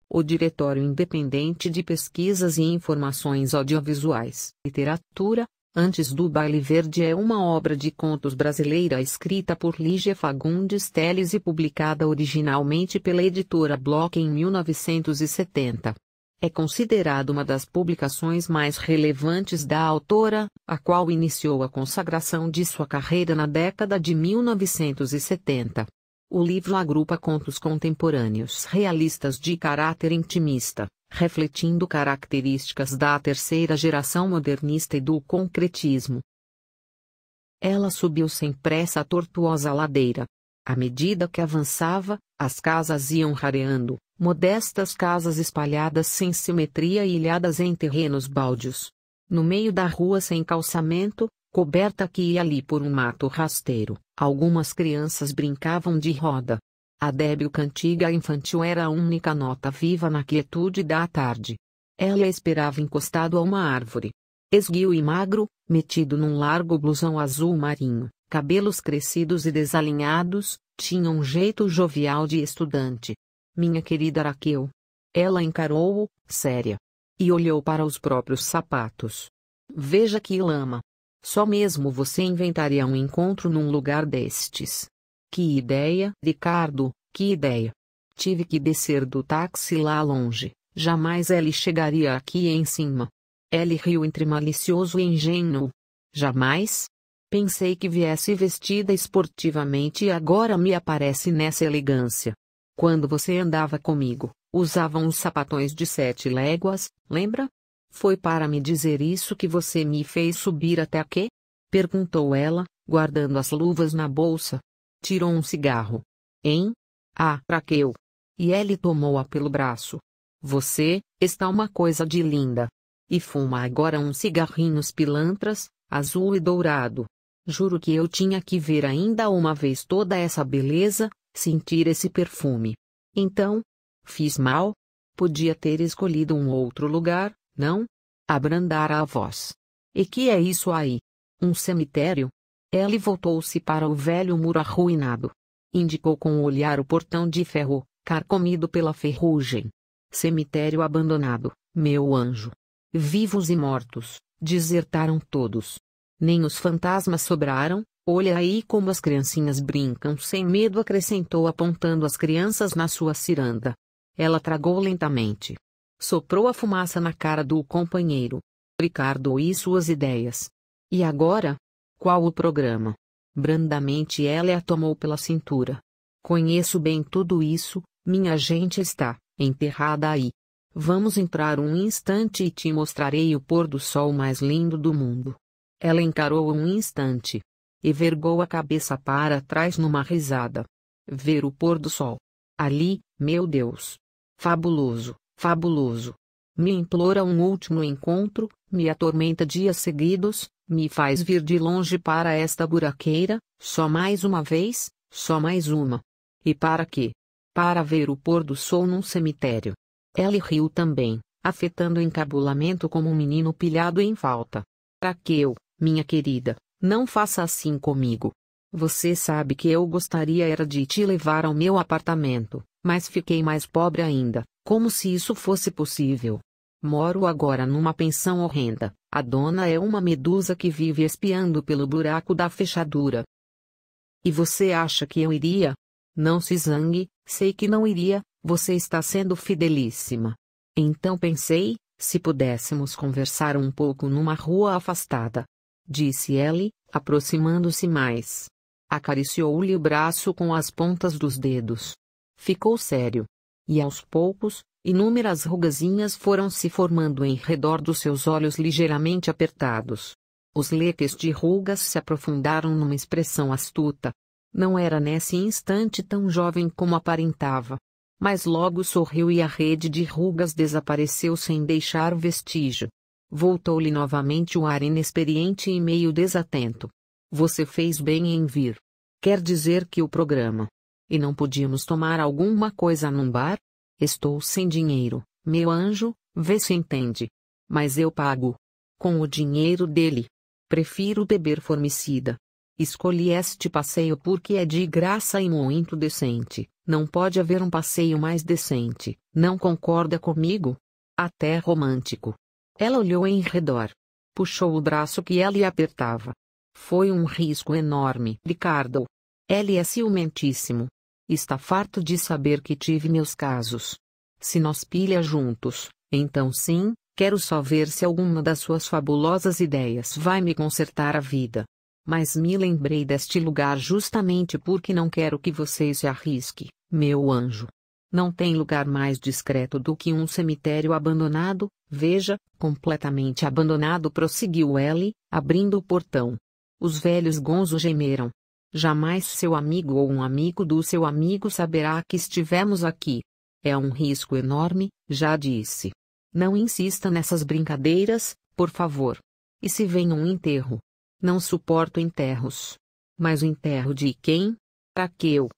o Diretório Independente de Pesquisas e Informações Audiovisuais. Literatura, Antes do Baile Verde é uma obra de contos brasileira escrita por Lígia Fagundes Telles e publicada originalmente pela editora Bloch em 1970. É considerada uma das publicações mais relevantes da autora, a qual iniciou a consagração de sua carreira na década de 1970. O livro agrupa contos contemporâneos realistas de caráter intimista, refletindo características da terceira geração modernista e do concretismo. Ela subiu sem pressa a tortuosa ladeira. À medida que avançava, as casas iam rareando, modestas casas espalhadas sem simetria e ilhadas em terrenos baldios. No meio da rua sem calçamento, coberta aqui e ali por um mato rasteiro, algumas crianças brincavam de roda. A débil cantiga infantil era a única nota viva na quietude da tarde. Ela esperava encostado a uma árvore. Esguio e magro, metido num largo blusão azul marinho, cabelos crescidos e desalinhados, tinha um jeito jovial de estudante. Minha querida Raquel. Ela encarou-o, séria. E olhou para os próprios sapatos. Veja que lama. Só mesmo você inventaria um encontro num lugar destes. Que ideia, Ricardo, que ideia. Tive que descer do táxi lá longe, jamais ele chegaria aqui em cima. Ele riu entre malicioso e ingênuo. Jamais? Pensei que viesse vestida esportivamente e agora me aparece nessa elegância. Quando você andava comigo, usavam uns sapatões de 7 léguas, lembra? Foi para me dizer isso que você me fez subir até aqui? Perguntou ela, guardando as luvas na bolsa. Tirou um cigarro. Hein? Ah, Raquel. E ele tomou-a pelo braço. Você, está uma coisa de linda. E fuma agora uns cigarrinhos pilantras, azul e dourado. Juro que eu tinha que ver ainda uma vez toda essa beleza, sentir esse perfume. Então? Fiz mal? Podia ter escolhido um outro lugar, não? Abrandara a voz. E que é isso aí? Um cemitério? Ele voltou-se para o velho muro arruinado. Indicou com o olhar o portão de ferro, carcomido pela ferrugem. Cemitério abandonado, meu anjo. Vivos e mortos, desertaram todos. Nem os fantasmas sobraram. Olha aí como as criancinhas brincam sem medo, acrescentou apontando as crianças na sua ciranda. Ela tragou lentamente. Soprou a fumaça na cara do companheiro. Ricardo e suas ideias. E agora? Qual o programa? Brandamente ela a tomou pela cintura. Conheço bem tudo isso, minha gente está enterrada aí. Vamos entrar um instante e te mostrarei o pôr do sol mais lindo do mundo. Ela encarou um instante. E vergou a cabeça para trás numa risada. Ver o pôr do sol. Ali, meu Deus. Fabuloso, fabuloso. Me implora um último encontro, me atormenta dias seguidos, me faz vir de longe para esta buraqueira, só mais uma vez, só mais uma. E para quê? Para ver o pôr do sol num cemitério. Ela riu também, afetando o encabulamento como um menino pilhado em falta. Raquel, minha querida, não faça assim comigo. Você sabe que eu gostaria era de te levar ao meu apartamento, mas fiquei mais pobre ainda, como se isso fosse possível. Moro agora numa pensão horrenda, a dona é uma medusa que vive espiando pelo buraco da fechadura. E você acha que eu iria? Não se zangue, sei que não iria, você está sendo fidelíssima. Então pensei, se pudéssemos conversar um pouco numa rua afastada. Disse ele, aproximando-se mais. Acariciou-lhe o braço com as pontas dos dedos. Ficou sério. E aos poucos, inúmeras rugazinhas foram se formando em redor dos seus olhos ligeiramente apertados. Os leques de rugas se aprofundaram numa expressão astuta. Não era nesse instante tão jovem como aparentava. Mas logo sorriu e a rede de rugas desapareceu sem deixar vestígio. Voltou-lhe novamente o ar inexperiente e meio desatento. Você fez bem em vir. Quer dizer que o programa. E não podíamos tomar alguma coisa num bar? Estou sem dinheiro, meu anjo, vê se entende. Mas eu pago. Com o dinheiro dele. Prefiro beber formicida. Escolhi este passeio porque é de graça e muito decente, Não pode haver um passeio mais decente, não concorda comigo? Até romântico. Ela olhou em redor. Puxou o braço que ela lhe apertava. Foi um risco enorme, Ricardo. Ele é ciumentíssimo. Está farto de saber que tive meus casos. Se nós pilha juntos, então sim, quero só ver se alguma das suas fabulosas ideias vai me consertar a vida. Mas me lembrei deste lugar justamente porque não quero que você se arrisque, meu anjo. Não tem lugar mais discreto do que um cemitério abandonado, veja, completamente abandonado, prosseguiu Ellie, abrindo o portão. Os velhos Gonzo gemeram. Jamais seu amigo ou um amigo do seu amigo saberá que estivemos aqui. É um risco enorme, já disse. Não insista nessas brincadeiras, por favor. E se vem um enterro? Não suporto enterros. Mas o enterro de quem? Raquel,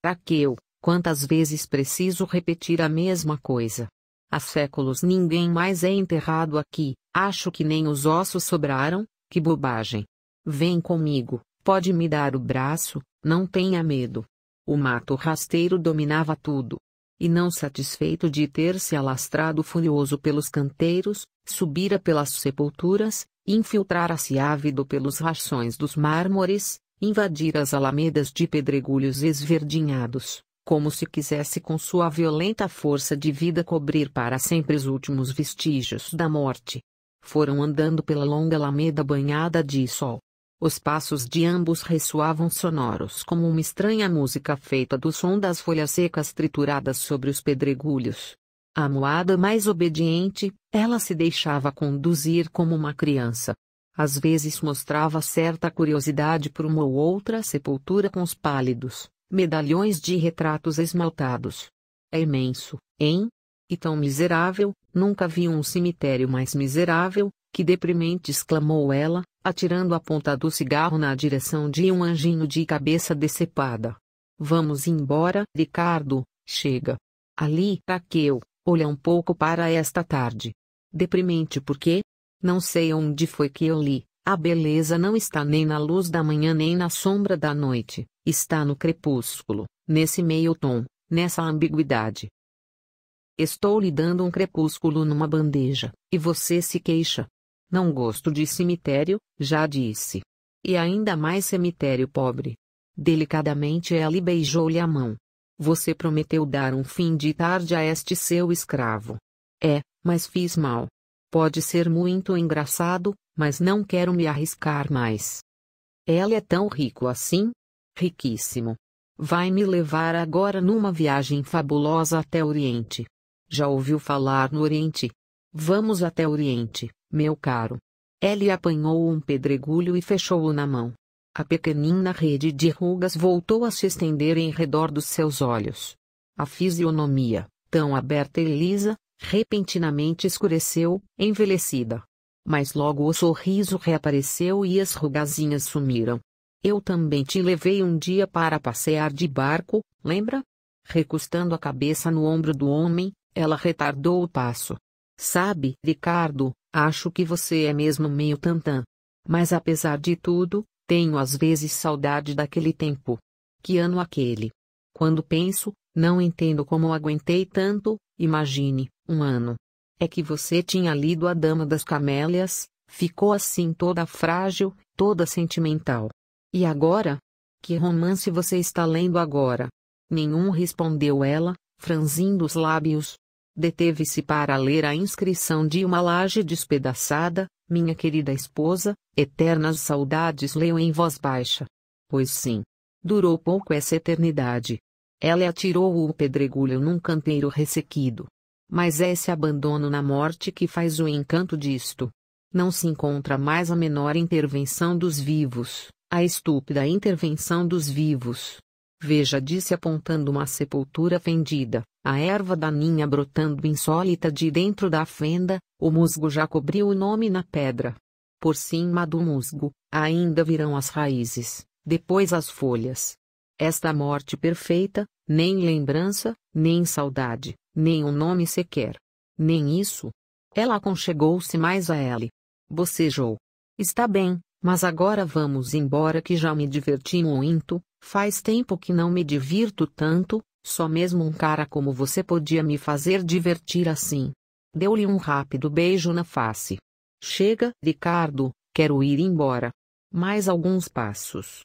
quantas vezes preciso repetir a mesma coisa? Há séculos ninguém mais é enterrado aqui, acho que nem os ossos sobraram, que bobagem. Vem comigo, pode me dar o braço, não tenha medo. O mato rasteiro dominava tudo. E não satisfeito de ter se alastrado furioso pelos canteiros, subira pelas sepulturas, infiltrara-se ávido pelos rachões dos mármores, invadira as alamedas de pedregulhos esverdinhados, como se quisesse com sua violenta força de vida cobrir para sempre os últimos vestígios da morte. Foram andando pela longa alameda banhada de sol. Os passos de ambos ressoavam sonoros como uma estranha música feita do som das folhas secas trituradas sobre os pedregulhos. A moada mais obediente, ela se deixava conduzir como uma criança. Às vezes mostrava certa curiosidade por uma ou outra sepultura com os pálidos medalhões de retratos esmaltados. É imenso, hein? E tão miserável, nunca vi um cemitério mais miserável, que deprimente, exclamou ela, atirando a ponta do cigarro na direção de um anjinho de cabeça decepada. Vamos embora, Ricardo, chega. Ali, Raquel, olha um pouco para esta tarde. Deprimente por quê? Não sei onde foi que eu li. A beleza não está nem na luz da manhã nem na sombra da noite, está no crepúsculo, nesse meio tom, nessa ambiguidade. Estou lhe dando um crepúsculo numa bandeja, e você se queixa. Não gosto de cemitério, já disse. E ainda mais cemitério pobre. Delicadamente ela beijou-lhe a mão. Você prometeu dar um fim de tarde a este seu escravo. É, mas fiz mal. Pode ser muito engraçado, mas não quero me arriscar mais. Ela é tão rico assim? Riquíssimo. Vai me levar agora numa viagem fabulosa até o Oriente. Já ouviu falar no Oriente? Vamos até o Oriente, meu caro. Ele apanhou um pedregulho e fechou-o na mão. A pequenina rede de rugas voltou a se estender em redor dos seus olhos. A fisionomia, tão aberta e lisa, repentinamente escureceu, envelhecida. Mas logo o sorriso reapareceu e as rugazinhas sumiram. Eu também te levei um dia para passear de barco, lembra? Recostando a cabeça no ombro do homem, ela retardou o passo. Sabe, Ricardo, acho que você é mesmo meio tantã. Mas apesar de tudo, tenho às vezes saudade daquele tempo. Que ano aquele? Quando penso, não entendo como aguentei tanto, imagine, um ano. É que você tinha lido A Dama das Camélias, ficou assim toda frágil, toda sentimental. E agora? Que romance você está lendo agora? Nenhum, respondeu ela, franzindo os lábios. Deteve-se para ler a inscrição de uma laje despedaçada, minha querida esposa, eternas saudades, leu em voz baixa. Pois sim. Durou pouco essa eternidade. Ela atirou o pedregulho num canteiro ressequido. Mas é esse abandono na morte que faz o encanto disto. Não se encontra mais a menor intervenção dos vivos, a estúpida intervenção dos vivos. Veja, disse apontando uma sepultura fendida, a erva daninha brotando insólita de dentro da fenda, o musgo já cobriu o nome na pedra. Por cima do musgo, ainda virão as raízes, depois as folhas. Esta morte perfeita, nem lembrança, nem saudade, nem um nome sequer. Nem isso. Ela aconchegou-se mais a ele. Bocejou. Está bem, mas agora vamos embora que já me diverti muito, faz tempo que não me divirto tanto, Só mesmo um cara como você podia me fazer divertir assim. Deu-lhe um rápido beijo na face. Chega, Ricardo, quero ir embora. Mais alguns passos.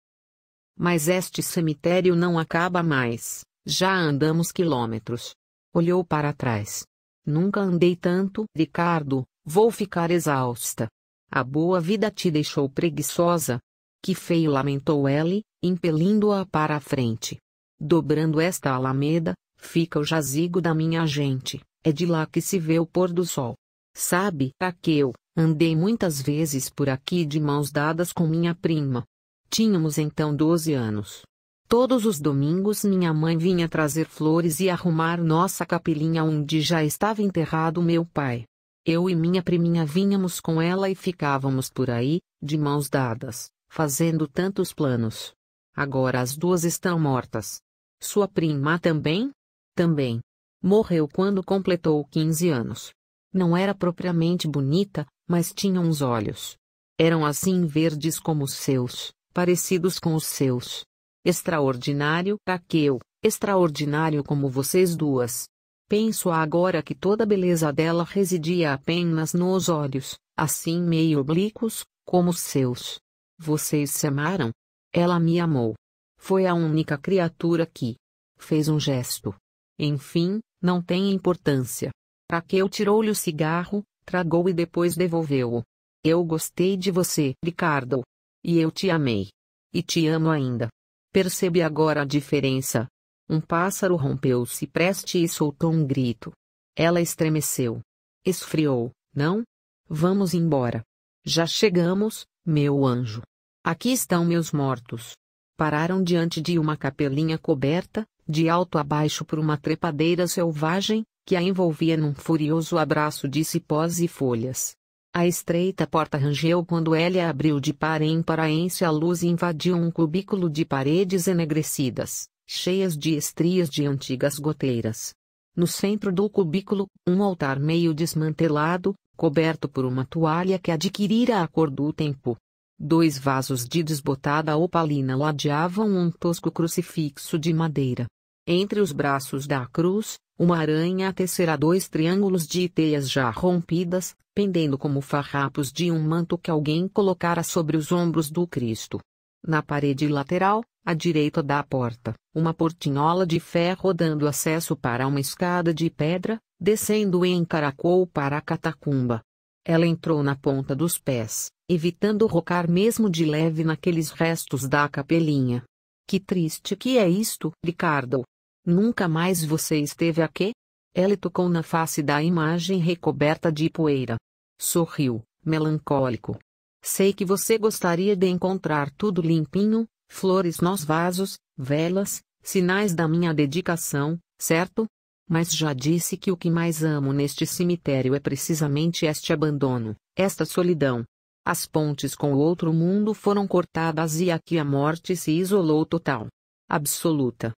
Mas este cemitério não acaba mais, já andamos quilômetros. Olhou para trás. Nunca andei tanto, Ricardo, vou ficar exausta. A boa vida te deixou preguiçosa? Que feio, lamentou Ellie, impelindo-a para a frente. Dobrando esta alameda, fica o jazigo da minha gente, é de lá que se vê o pôr do sol. Sabe, Raquel, andei muitas vezes por aqui de mãos dadas com minha prima. Tínhamos então 12 anos. Todos os domingos minha mãe vinha trazer flores e arrumar nossa capelinha onde já estava enterrado meu pai. Eu e minha priminha vinhamos com ela e ficávamos por aí, de mãos dadas, fazendo tantos planos. Agora as duas estão mortas. Sua prima também? Também. Morreu quando completou 15 anos. Não era propriamente bonita, mas tinha uns olhos. Eram assim verdes como os seus, parecidos com os seus. Extraordinário, Raquel, extraordinário como vocês duas. Penso agora que toda a beleza dela residia apenas nos olhos, assim meio oblíquos, como os seus. Vocês se amaram? Ela me amou. Foi a única criatura que fez um gesto. Enfim, não tem importância. Raquel tirou-lhe o cigarro, tragou e depois devolveu-o. Eu gostei de você, Ricardo. E eu te amei. E te amo ainda. Percebe agora a diferença? Um pássaro rompeu o cipreste e soltou um grito. Ela estremeceu. Esfriou, não? Vamos embora. Já chegamos, meu anjo. Aqui estão meus mortos. Pararam diante de uma capelinha coberta, de alto a baixo por uma trepadeira selvagem, que a envolvia num furioso abraço de cipós e folhas. A estreita porta rangeu quando Elia abriu de par em paraense a luz e invadiu um cubículo de paredes enegrecidas, cheias de estrias de antigas goteiras. No centro do cubículo, um altar meio desmantelado, coberto por uma toalha que adquirira a cor do tempo. 2 vasos de desbotada opalina ladeavam um tosco crucifixo de madeira. Entre os braços da cruz, uma aranha tecera 2 triângulos de teias já rompidas, pendendo como farrapos de um manto que alguém colocara sobre os ombros do Cristo. Na parede lateral, à direita da porta, uma portinhola de ferro dando acesso para uma escada de pedra, descendo em caracol para a catacumba. Ela entrou na ponta dos pés, evitando rocar mesmo de leve naqueles restos da capelinha. Que triste que é isto, Ricardo. Nunca mais você esteve aqui? Ela tocou na face da imagem recoberta de poeira. Sorriu, melancólico. Sei que você gostaria de encontrar tudo limpinho, flores nos vasos, velas, sinais da minha dedicação, certo? Mas já disse que o que mais amo neste cemitério é precisamente este abandono, esta solidão. As pontes com o outro mundo foram cortadas e aqui a morte se isolou total. Absoluta.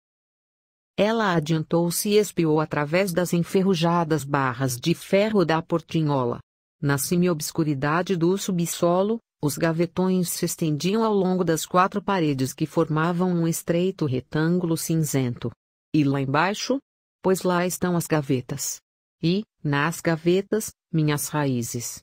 Ela adiantou-se e espiou através das enferrujadas barras de ferro da portinhola. Na semi-obscuridade do subsolo, os gavetões se estendiam ao longo das 4 paredes que formavam um estreito retângulo cinzento. E lá embaixo? Pois lá estão as gavetas. E, nas gavetas, minhas raízes.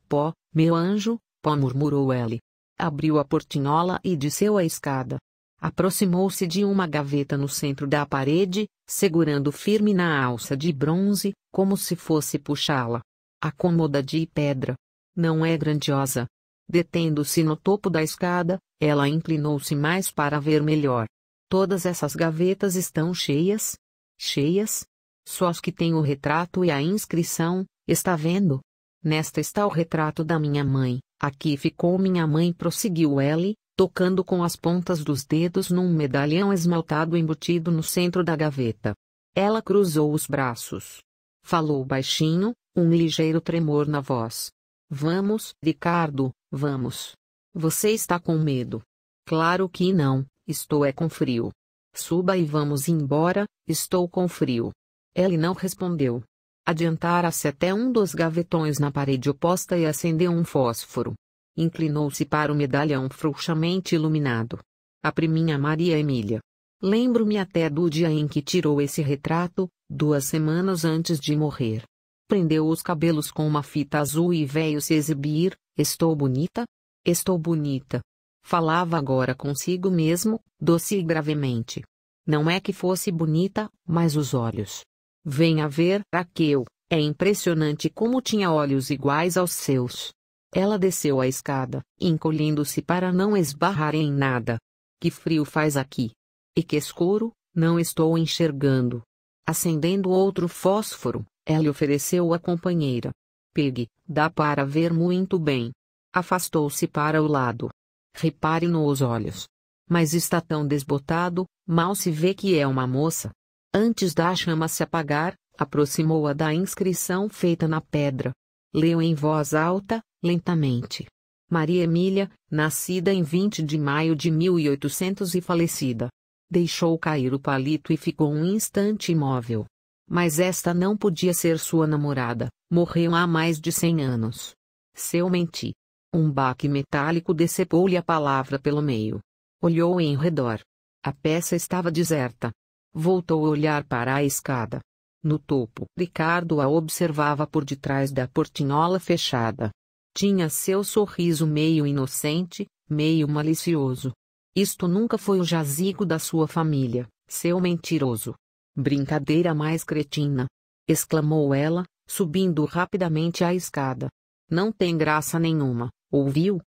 Pó, meu anjo, pó, murmurou Ellie. Abriu a portinhola e desceu a escada. Aproximou-se de uma gaveta no centro da parede, segurando firme na alça de bronze, como se fosse puxá-la. A cômoda de pedra. Não é grandiosa. Detendo-se no topo da escada, ela inclinou-se mais para ver melhor. Todas essas gavetas estão cheias? Cheias? Só as que têm o retrato e a inscrição, está vendo? Nesta está o retrato da minha mãe, aqui ficou minha mãe, prosseguiu Ellie, tocando com as pontas dos dedos num medalhão esmaltado embutido no centro da gaveta. Ela cruzou os braços. Falou baixinho, um ligeiro tremor na voz. Vamos, Ricardo, vamos. Você está com medo? Claro que não, estou com frio. Suba e vamos embora, estou com frio. Ele não respondeu. Adiantara-se até um dos gavetões na parede oposta e acendeu um fósforo. Inclinou-se para o medalhão frouxamente iluminado. A priminha Maria Emília. Lembro-me até do dia em que tirou esse retrato, 2 semanas antes de morrer. Prendeu os cabelos com uma fita azul e veio se exibir. Estou bonita? Estou bonita. Falava agora consigo mesmo, doce e gravemente. Não é que fosse bonita, mas os olhos. Venha ver, Raquel, é impressionante como tinha olhos iguais aos seus. Ela desceu a escada, encolhendo-se para não esbarrar em nada. Que frio faz aqui. E que escuro, não estou enxergando. Acendendo outro fósforo, ela ofereceu à companheira. Pegue, dá para ver muito bem. Afastou-se para o lado. Repare nos olhos. Mas está tão desbotado, mal se vê que é uma moça. Antes da chama se apagar, aproximou-a da inscrição feita na pedra. Leu em voz alta, lentamente. Maria Emília, nascida em 20 de maio de 1800 e falecida. Deixou cair o palito e ficou um instante imóvel. Mas esta não podia ser sua namorada, morreu há mais de 100 anos. Seu menti. Um baque metálico decepou-lhe a palavra pelo meio. Olhou em redor. A peça estava deserta. Voltou a olhar para a escada. No topo, Ricardo a observava por detrás da portinhola fechada. Tinha seu sorriso meio inocente, meio malicioso. Isto nunca foi o jazigo da sua família, seu mentiroso. Brincadeira mais cretina! Exclamou ela, subindo rapidamente a escada. Não tem graça nenhuma, ouviu?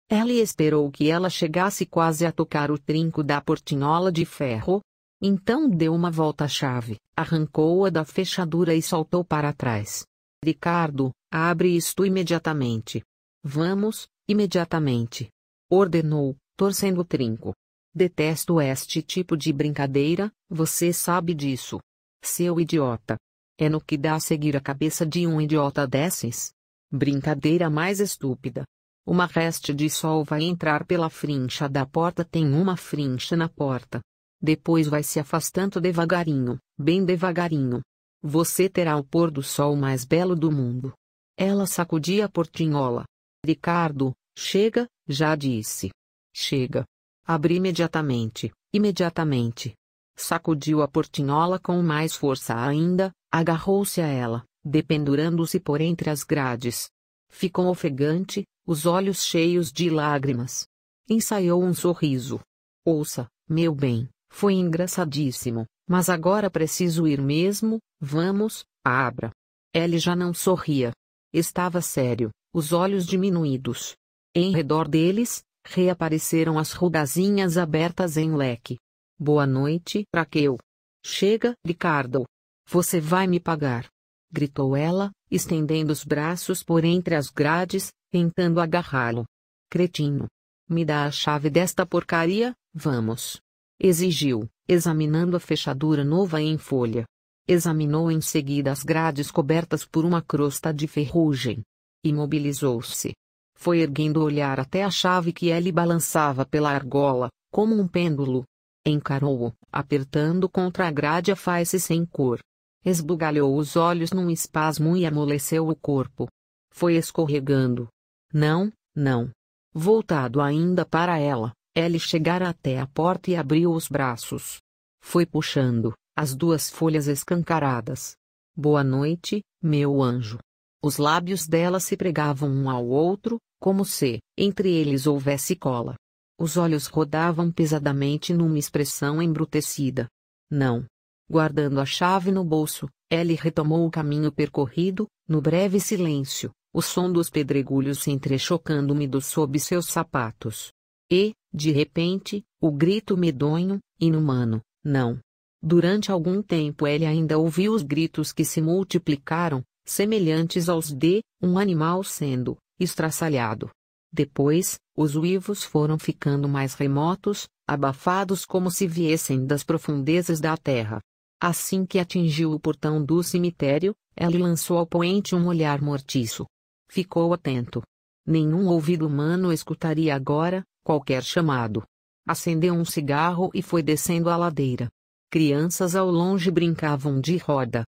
Ele esperou que ela chegasse quase a tocar o trinco da portinhola de ferro. Então deu uma volta à chave, arrancou-a da fechadura e saltou para trás. Ricardo, abre isto imediatamente. Vamos, imediatamente. Ordenou, torcendo o trinco. Detesto este tipo de brincadeira, você sabe disso. Seu idiota. É no que dá a seguir a cabeça de um idiota desses? Brincadeira mais estúpida. Uma reste de sol vai entrar pela frincha da porta, tem uma frincha na porta. Depois vai se afastando devagarinho, bem devagarinho. Você terá o pôr do sol mais belo do mundo. Ela sacudia a portinhola. Ricardo, chega, já disse. Chega. Abri imediatamente, imediatamente. Sacudiu a portinhola com mais força ainda, agarrou-se a ela, dependurando-se por entre as grades. Ficou ofegante, os olhos cheios de lágrimas. Ensaiou um sorriso. Ouça, meu bem, foi engraçadíssimo, mas agora preciso ir mesmo, vamos, abra. Ele já não sorria. Estava sério, os olhos diminuídos. Em redor deles, reapareceram as rugazinhas abertas em leque. Boa noite, Raquel. Chega, Ricardo. Você vai me pagar. Gritou ela, estendendo os braços por entre as grades, tentando agarrá-lo. Cretino. Me dá a chave desta porcaria, vamos. Exigiu, examinando a fechadura nova em folha. Examinou em seguida as grades cobertas por uma crosta de ferrugem. Imobilizou-se. Foi erguendo o olhar até a chave que ele balançava pela argola, como um pêndulo. Encarou-o, apertando contra a grade a face sem cor. Esbugalhou os olhos num espasmo e amoleceu o corpo. Foi escorregando. Não, não. Voltado ainda para ela, ele chegara até a porta e abriu os braços. Foi puxando, as 2 folhas escancaradas. Boa noite, meu anjo. Os lábios dela se pregavam um ao outro, como se, entre eles houvesse cola. Os olhos rodavam pesadamente numa expressão embrutecida. Não. Guardando a chave no bolso, ele retomou o caminho percorrido, no breve silêncio, o som dos pedregulhos se entrechocando úmidos sob seus sapatos. E, de repente, o grito medonho, inumano, não. Durante algum tempo ele ainda ouviu os gritos que se multiplicaram, semelhantes aos de um animal sendo estraçalhado. Depois, os uivos foram ficando mais remotos, abafados como se viessem das profundezas da terra. Assim que atingiu o portão do cemitério, ele lançou ao poente um olhar mortiço. Ficou atento. Nenhum ouvido humano escutaria agora qualquer chamado. Acendeu um cigarro e foi descendo a ladeira. Crianças ao longe brincavam de roda.